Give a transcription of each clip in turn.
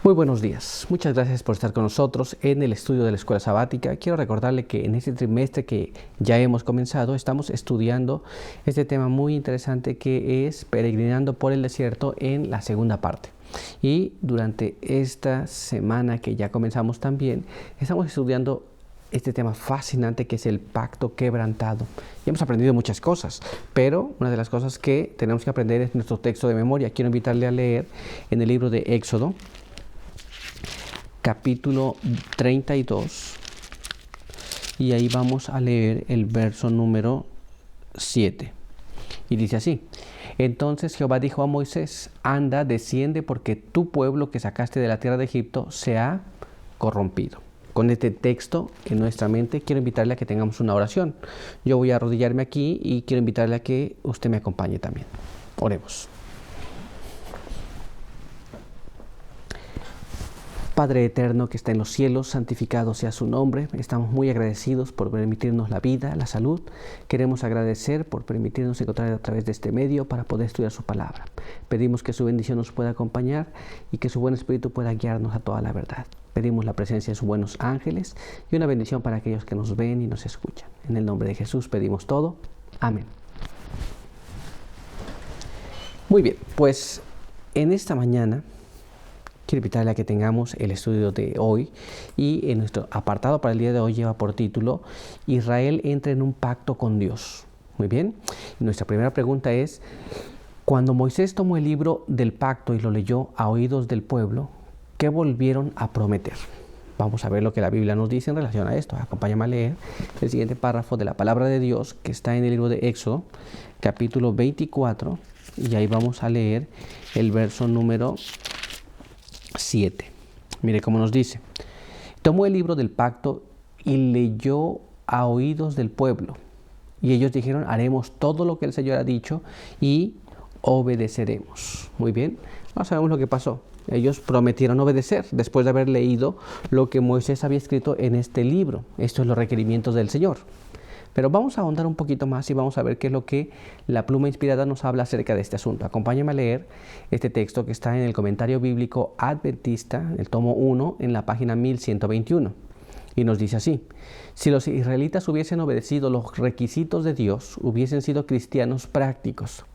Muy buenos días. Muchas gracias por estar con nosotros en el estudio de la Escuela Sabática. Quiero recordarle que en este trimestre que ya hemos comenzado, estamos estudiando este tema muy interesante que es Peregrinando por el Desierto en la segunda parte. Y durante esta semana que ya comenzamos también, estamos estudiando este tema fascinante que es el pacto quebrantado. Y hemos aprendido muchas cosas, pero una de las cosas que tenemos que aprender es nuestro texto de memoria. Quiero invitarle a leer en el libro de Éxodo, capítulo 32, y ahí vamos a leer el verso número 7. Y dice así: Entonces Jehová dijo a Moisés: Anda, desciende, porque tu pueblo que sacaste de la tierra de Egipto se ha corrompido. Con este texto en nuestra mente, quiero invitarle a que tengamos una oración. Yo voy a arrodillarme aquí y quiero invitarle a que usted me acompañe también. Oremos. Padre eterno que está en los cielos, santificado sea su nombre. Estamos muy agradecidos por permitirnos la vida, la salud. Queremos agradecer por permitirnos encontrar a través de este medio para poder estudiar su palabra. Pedimos que su bendición nos pueda acompañar y que su buen espíritu pueda guiarnos a toda la verdad. Pedimos la presencia de sus buenos ángeles y una bendición para aquellos que nos ven y nos escuchan. En el nombre de Jesús pedimos todo. Amén. Muy bien, pues en esta mañana quiero invitarle a que tengamos el estudio de hoy, y en nuestro apartado para el día de hoy lleva por título Israel entra en un pacto con Dios. Muy bien, nuestra primera pregunta es: cuando Moisés tomó el libro del pacto y lo leyó a oídos del pueblo, ¿qué volvieron a prometer? Vamos a ver lo que la Biblia nos dice en relación a esto. Acompáñame a leer el siguiente párrafo de la palabra de Dios que está en el libro de Éxodo, capítulo 24, y ahí vamos a leer el verso número 7. Mire cómo nos dice: Tomó el libro del pacto y leyó a oídos del pueblo, y ellos dijeron: haremos todo lo que el Señor ha dicho y obedeceremos. Muy bien, ahora sabemos lo que pasó. Ellos prometieron obedecer después de haber leído lo que Moisés había escrito en este libro. Estos son los requerimientos del Señor. Pero vamos a ahondar un poquito más y vamos a ver qué es lo que la pluma inspirada nos habla acerca de este asunto. Acompáñame a leer este texto que está en el comentario bíblico adventista, el tomo 1, en la página 1121. Y nos dice así: si los israelitas hubiesen obedecido los requisitos de Dios, hubiesen sido cristianos prácticos.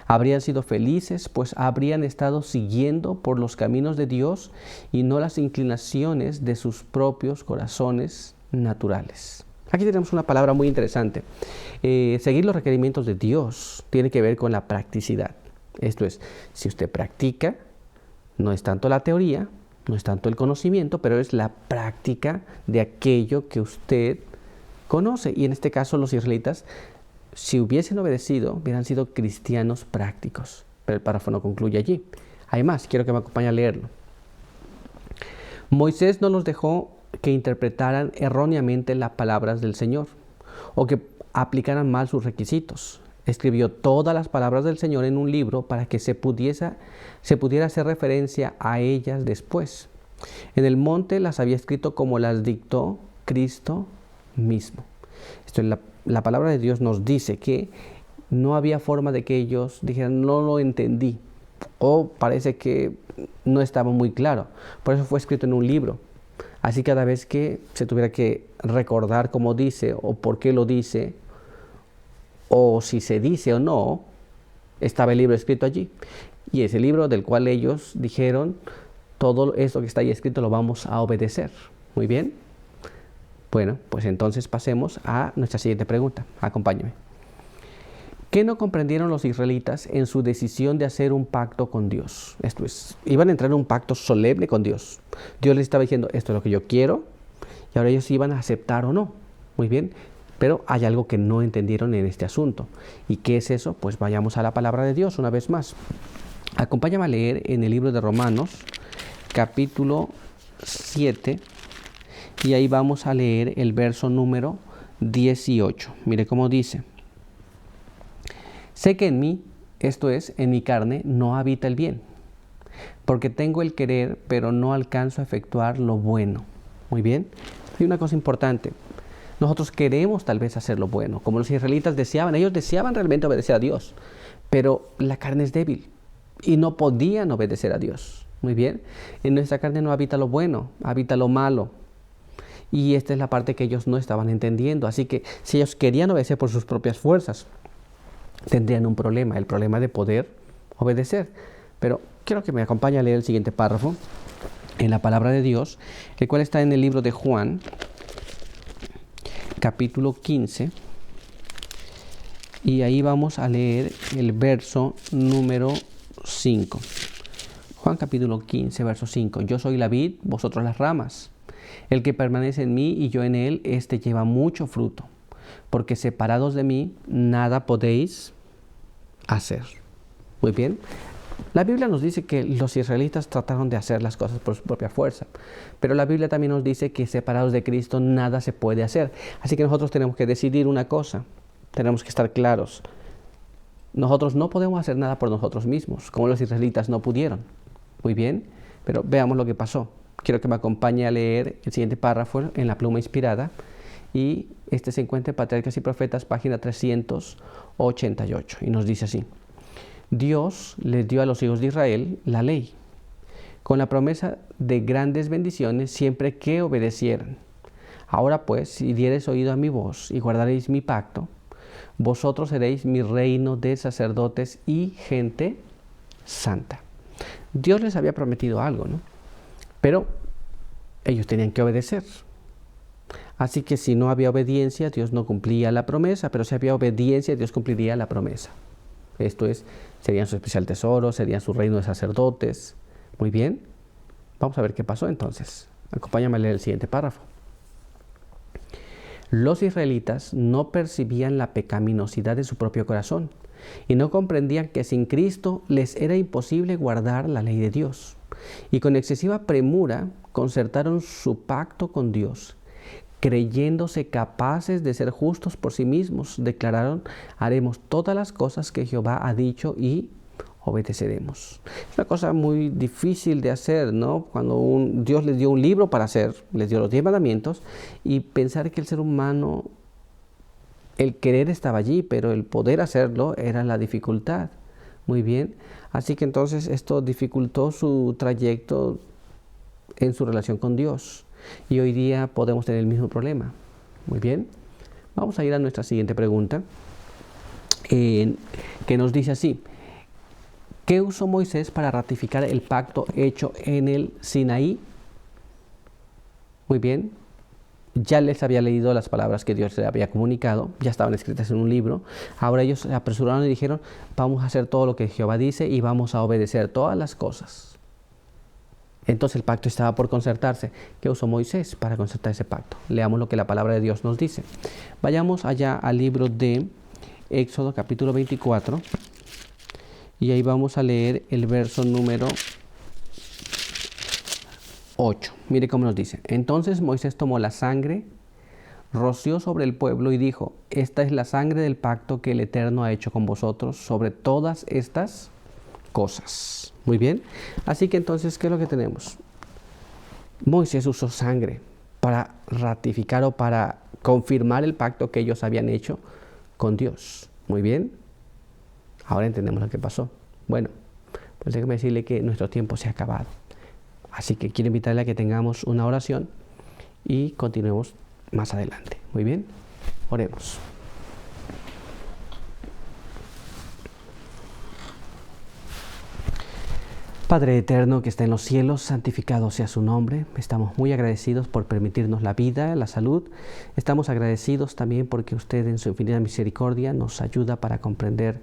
Habrían sido felices, pues habrían estado siguiendo por los caminos de Dios y no las inclinaciones de sus propios corazones naturales. Aquí tenemos una palabra muy interesante. Seguir los requerimientos de Dios tiene que ver con la practicidad. Esto es, si usted practica, no es tanto la teoría, no es tanto el conocimiento, pero es la práctica de aquello que usted conoce. Y en este caso los israelitas, si hubiesen obedecido, hubieran sido cristianos prácticos. Pero el párrafo no concluye allí. Hay más, quiero que me acompañe a leerlo. Moisés no los dejó que interpretaran erróneamente las palabras del Señor o que aplicaran mal sus requisitos. Escribió todas las palabras del Señor en un libro para que se pudiera hacer referencia a ellas después. En el monte las había escrito como las dictó Cristo mismo. Esto es la palabra de Dios nos dice que no había forma de que ellos dijeran: no lo entendí, o parece que no estaba muy claro. Por eso fue escrito en un libro. Así cada vez que se tuviera que recordar cómo dice o por qué lo dice, o si se dice o no, estaba el libro escrito allí. Y ese libro del cual ellos dijeron: todo esto que está ahí escrito lo vamos a obedecer. Muy bien. Bueno, pues entonces pasemos a nuestra siguiente pregunta. Acompáñame. ¿Qué no comprendieron los israelitas en su decisión de hacer un pacto con Dios? Esto es, iban a entrar en un pacto solemne con Dios. Dios les estaba diciendo: esto es lo que yo quiero, y ahora ellos iban a aceptar o no. Muy bien, pero hay algo que no entendieron en este asunto. ¿Y qué es eso? Pues vayamos a la palabra de Dios una vez más. Acompáñame a leer en el libro de Romanos, capítulo 7, y ahí vamos a leer el verso número 18. Mire cómo dice: Sé que en mí, esto es, en mi carne, no habita el bien, porque tengo el querer, pero no alcanzo a efectuar lo bueno. Muy bien, hay una cosa importante. Nosotros queremos tal vez hacer lo bueno, como los israelitas deseaban. Ellos deseaban realmente obedecer a Dios, pero la carne es débil y no podían obedecer a Dios. Muy bien. En nuestra carne no habita lo bueno, habita lo malo. Y esta es la parte que ellos no estaban entendiendo. Así que si ellos querían obedecer por sus propias fuerzas, tendrían un problema, el problema de poder obedecer. Pero quiero que me acompañe a leer el siguiente párrafo en la palabra de Dios, el cual está en el libro de Juan, capítulo 15. Y ahí vamos a leer el verso número 5. Juan capítulo 15, verso 5. Yo soy la vid, vosotros las ramas. El que permanece en mí y yo en él, éste lleva mucho fruto. Porque separados de mí, nada podéis hacer. Muy bien. La Biblia nos dice que los israelitas trataron de hacer las cosas por su propia fuerza. Pero la Biblia también nos dice que separados de Cristo, nada se puede hacer. Así que nosotros tenemos que decidir una cosa. Tenemos que estar claros. Nosotros no podemos hacer nada por nosotros mismos, como los israelitas no pudieron. Muy bien, pero veamos lo que pasó. Quiero que me acompañe a leer el siguiente párrafo en la pluma inspirada. Y este se encuentra en Patriarcas y Profetas, página 388. Y nos dice así. Dios les dio a los hijos de Israel la ley, con la promesa de grandes bendiciones siempre que obedecieran. Ahora pues, si diereis oído a mi voz y guardaréis mi pacto, vosotros seréis mi reino de sacerdotes y gente santa. Dios les había prometido algo, ¿no? Pero ellos tenían que obedecer. Así que si no había obediencia, Dios no cumplía la promesa, pero si había obediencia, Dios cumpliría la promesa. Esto es, serían su especial tesoro, serían su reino de sacerdotes. Muy bien, vamos a ver qué pasó entonces. Acompáñame a leer el siguiente párrafo. Los israelitas no percibían la pecaminosidad de su propio corazón y no comprendían que sin Cristo les era imposible guardar la ley de Dios. Y con excesiva premura concertaron su pacto con Dios. Creyéndose capaces de ser justos por sí mismos, declararon, haremos todas las cosas que Jehová ha dicho y obedeceremos. Es una cosa muy difícil de hacer, ¿no? Cuando Dios les dio un libro para hacer, les dio los 10 mandamientos, y pensar que el ser humano, el querer estaba allí, pero el poder hacerlo era la dificultad. Muy bien, así que entonces esto dificultó su trayecto en su relación con Dios. Y hoy día podemos tener el mismo problema. Muy bien, vamos a ir a nuestra siguiente pregunta, que nos dice así. ¿Qué usó Moisés para ratificar el pacto hecho en el Sinaí? Muy bien, ya les había leído las palabras que Dios les había comunicado, ya estaban escritas en un libro. Ahora ellos se apresuraron y dijeron, vamos a hacer todo lo que Jehová dice y vamos a obedecer todas las cosas. Entonces el pacto estaba por concertarse. ¿Qué usó Moisés para concertar ese pacto? Leamos lo que la palabra de Dios nos dice. Vayamos allá al libro de Éxodo capítulo 24 y ahí vamos a leer el verso número 8. Mire cómo nos dice. Entonces Moisés tomó la sangre, roció sobre el pueblo y dijo, esta es la sangre del pacto que el Eterno ha hecho con vosotros sobre todas estas cosas. Muy bien, así que entonces, ¿qué es lo que tenemos? Moisés usó sangre para ratificar o para confirmar el pacto que ellos habían hecho con Dios. Muy bien, ahora entendemos lo que pasó. Bueno, pues déjeme decirle que nuestro tiempo se ha acabado. Así que quiero invitarle a que tengamos una oración y continuemos más adelante. Muy bien, oremos. Padre eterno que está en los cielos, santificado sea su nombre. Estamos muy agradecidos por permitirnos la vida, la salud. Estamos agradecidos también porque usted en su infinita misericordia nos ayuda para comprender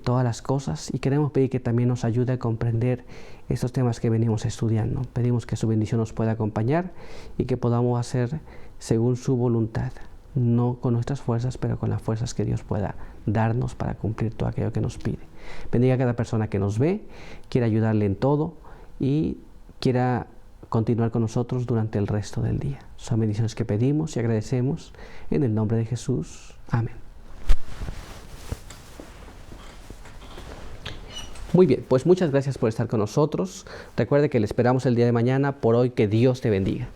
todas las cosas y queremos pedir que también nos ayude a comprender estos temas que venimos estudiando. Pedimos que su bendición nos pueda acompañar y que podamos hacer según su voluntad. No con nuestras fuerzas, pero con las fuerzas que Dios pueda darnos para cumplir todo aquello que nos pide. Bendiga a cada persona que nos ve, quiera ayudarle en todo y quiera continuar con nosotros durante el resto del día. Son bendiciones que pedimos y agradecemos en el nombre de Jesús. Amén. Muy bien, pues muchas gracias por estar con nosotros. Recuerde que le esperamos el día de mañana. Por hoy, que Dios te bendiga.